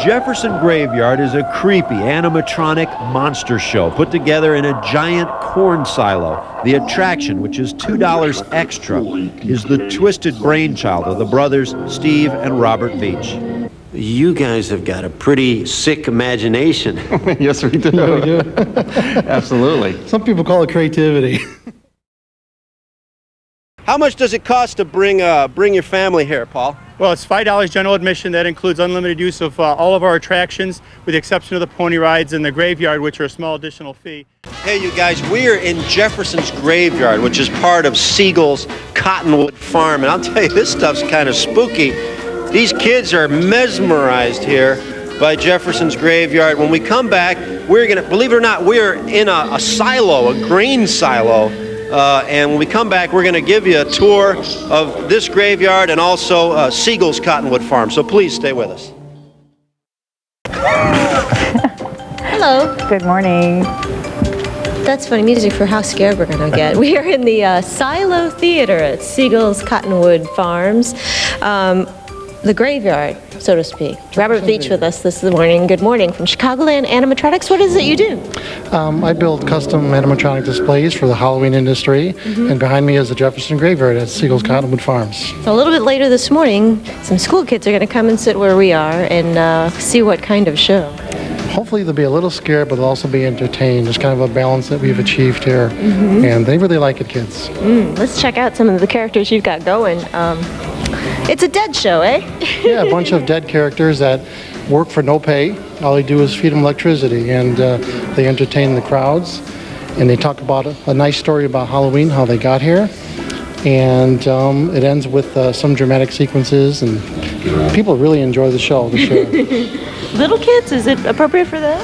Jefferson Graveyard is a creepy animatronic monster show put together in a giant corn silo. The attraction, which is $2 extra, is the twisted brainchild of the brothers Steve and Robert Veach. You guys have got a pretty sick imagination. Yes, we do. Yeah, we do. Absolutely. Some people call it creativity. How much does it cost to bring your family here, Paul? Well, it's $5 general admission. That includes unlimited use of all of our attractions, with the exception of the pony rides and the graveyard, which are a small additional fee. Hey, you guys, we are in Jefferson's Graveyard, which is part of Siegel's Cottonwood Farm. And I'll tell you, this stuff's kind of spooky. These kids are mesmerized here by Jefferson's Graveyard. When we come back, we're going to, believe it or not, we're in a silo, a grain silo. And when we come back, we're going to give you a tour of this graveyard and also Siegel's Cottonwood Farm. So please stay with us. Hello. Good morning. That's funny music for how scared we're going to get. We are in the Silo Theater at Siegel's Cottonwood Farms. The graveyard, so to speak. Robert Veach with us this morning. Good morning from Chicagoland Animatronics. What is it you do? I build custom animatronic displays for the Halloween industry, and behind me is the Jefferson Graveyard at Siegel's Cottonwood Farms. So a little bit later this morning, some school kids are going to come and sit where we are and see what kind of show. Hopefully they'll be a little scared, but they'll also be entertained. There's kind of a balance that we've achieved here, and they really like it, kids. Let's check out some of the characters you've got going. It's a dead show, eh? Yeah, a bunch of dead characters that work for no pay. All they do is feed them electricity, and they entertain the crowds. And they talk about a nice story about Halloween, how they got here. And it ends with some dramatic sequences, and people really enjoy the show. Little kids, is it appropriate for them?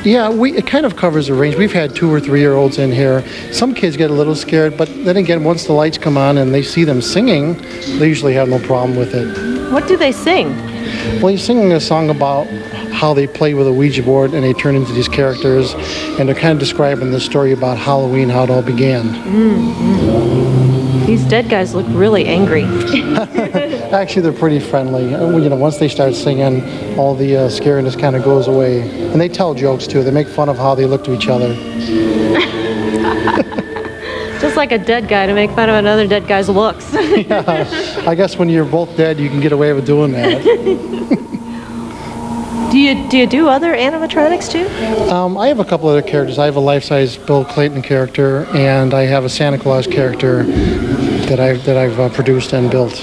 Yeah, it kind of covers the range. We've had 2 or 3 year olds in here. Some kids get a little scared, but then again, once the lights come on and they see them singing, they usually have no problem with it. What do they sing? Well, he's singing a song about how they play with a Ouija board and they turn into these characters, and they're kind of describing the story about Halloween, how it all began. These dead guys look really angry. Actually, they're pretty friendly. You know, once they start singing, all the scariness kind of goes away. And they tell jokes, too. They make fun of how they look to each other. Just like a dead guy to make fun of another dead guy's looks. Yeah, I guess when you're both dead, you can get away with doing that. Do you do other animatronics, too? I have a couple other characters. I have a life-size Bill Clayton character, and I have a Santa Claus character that I've produced and built.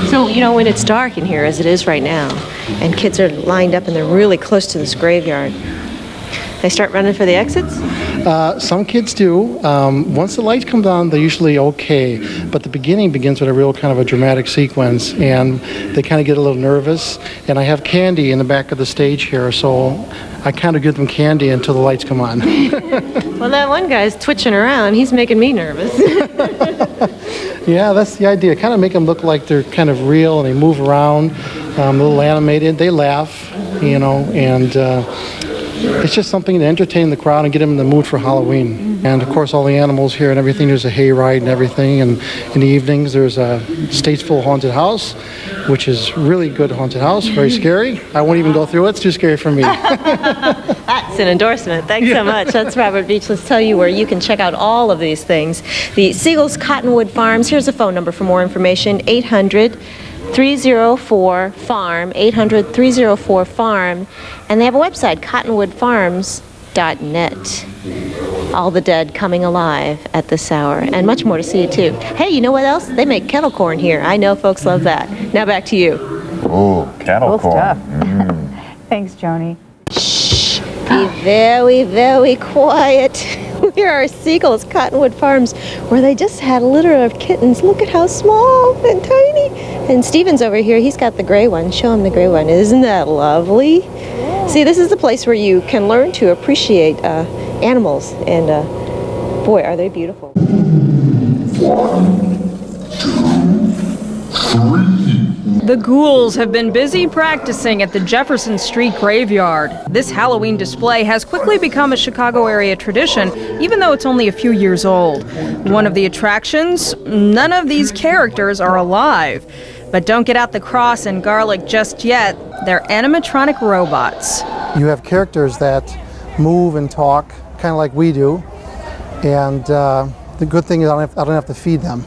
So, you know, when it's dark in here, as it is right now, and kids are lined up and they're really close to this graveyard, they start running for the exits? Some kids do. Once the lights come on, they're usually okay. But the beginning begins with a real kind of a dramatic sequence, and they kind of get a little nervous. And I have candy in the back of the stage here, so I kind of give them candy until the lights come on. Well, that one guy's twitching around. He's making me nervous. Yeah, that's the idea. Kind of make them look like they're kind of real, and they move around, a little animated. They laugh, you know, and it's just something to entertain the crowd and get them in the mood for Halloween. And of course, all the animals here and everything. There's a hayride and everything. And in the evenings, there's a Statesville haunted house, which is really good haunted house. Very scary. I won't even go through it. It's too scary for me. That's an endorsement. Thanks so much. That's Robert Veach. Let's tell you where you can check out all of these things. The Siegel's Cottonwood Farms. Here's a phone number for more information. 800-304-FARM, 800-304-FARM, and they have a website, cottonwoodfarms.net. All the dead coming alive at this hour, and much more to see too. Hey, you know what else? They make kettle corn here. I know folks love that. Now back to you. Oh, kettle corn. Stuff. Thanks, Joni. Shh, be very, very quiet. Here are Siegel's Cottonwood Farms, where they just had a litter of kittens. Look at how small and tiny. And Steven's over here. He's got the gray one. Show him the gray one. Isn't that lovely? See, this is the place where you can learn to appreciate animals. And boy, are they beautiful. 1, 2, 3. The ghouls have been busy practicing at the Jefferson Street Graveyard. This Halloween display has quickly become a Chicago area tradition, even though it's only a few years old. One of the attractions, none of these characters are alive. But don't get out the cross and garlic just yet. They're animatronic robots. You have characters that move and talk kind of like we do, and the good thing is I don't have to feed them.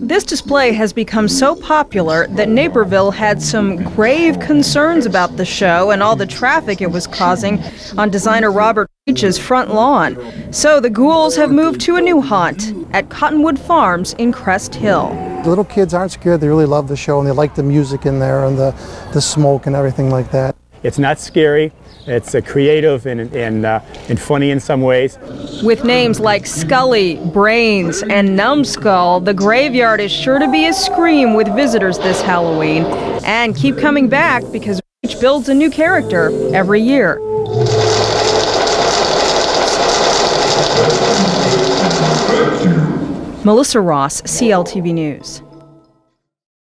This display has become so popular that Naperville had some grave concerns about the show and all the traffic it was causing on designer Robert Veach's front lawn. So the ghouls have moved to a new haunt at Cottonwood Farms in Crest Hill. The little kids aren't scared. They really love the show, and they like the music in there and the smoke and everything like that. It's not scary. It's creative and funny in some ways. With names like Scully, Brains, and Numbskull, the graveyard is sure to be a scream with visitors this Halloween. And keep coming back because Veach builds a new character every year. Melissa Ross, CLTV News.